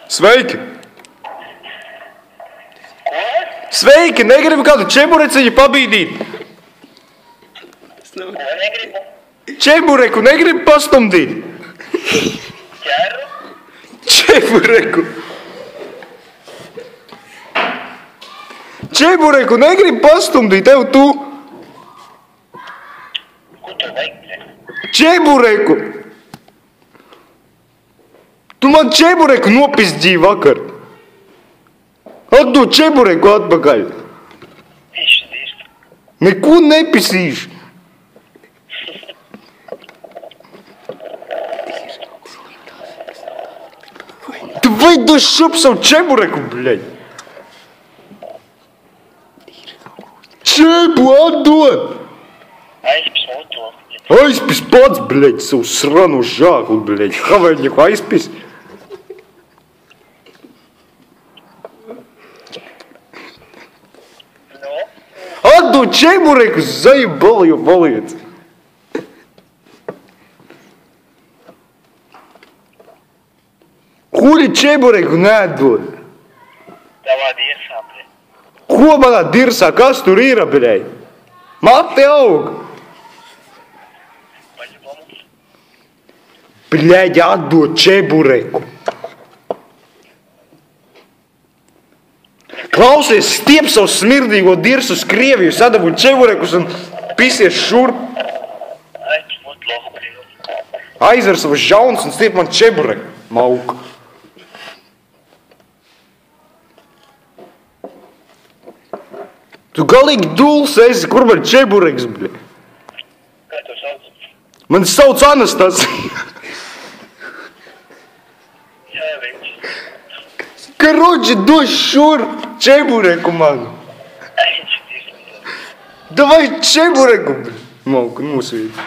Sveiki! Sveiki! Negribu kādu čebureciņu pabīdīt! Ko negribu? Čebureku negribu pastumdīt! Ķeru? Čebureku! Čebureku negribu pastumdīt, tev tu! Ko tev vajag, bre? Čebureku! Tu man čebureku nopizdīji vakar! Atdod čebureku atpakaļ! Viņš dirst. Neko nepisīšu! Tu vajag šup savu čebureku, bļaļ! Čebu atdod! Aizpis otro. Aizpis pats, bļaļ, savu sranu žāku, bļaļ! Havaiņiku aizpis! Nu? Atdod čebureku, zajebali jau valiec! Kuri čebureku neatdod? Tavā dirsā, bre. Ko manā dirsā? Kas tur ir, bļaļ? Mati aug! Paļubomu. Bļaļ, atdod čebureku! Klausies, stiep savu smirdīgo dirsu uz Krieviju, sadabū čeburekus un pisies šurp. Aizpis otro, bre. Aizver savus žaunas un stiep man čebureku. Mauka. Tu galīgi dūls esi, kur man čebureks, bļa? Kā tev sauc? Man sauc Anastasija. Jā, viņš. Karoči, dod šurp čebureku man. Aizpis dirst. Davai čebureku, bļa. Mauka, nosvīt.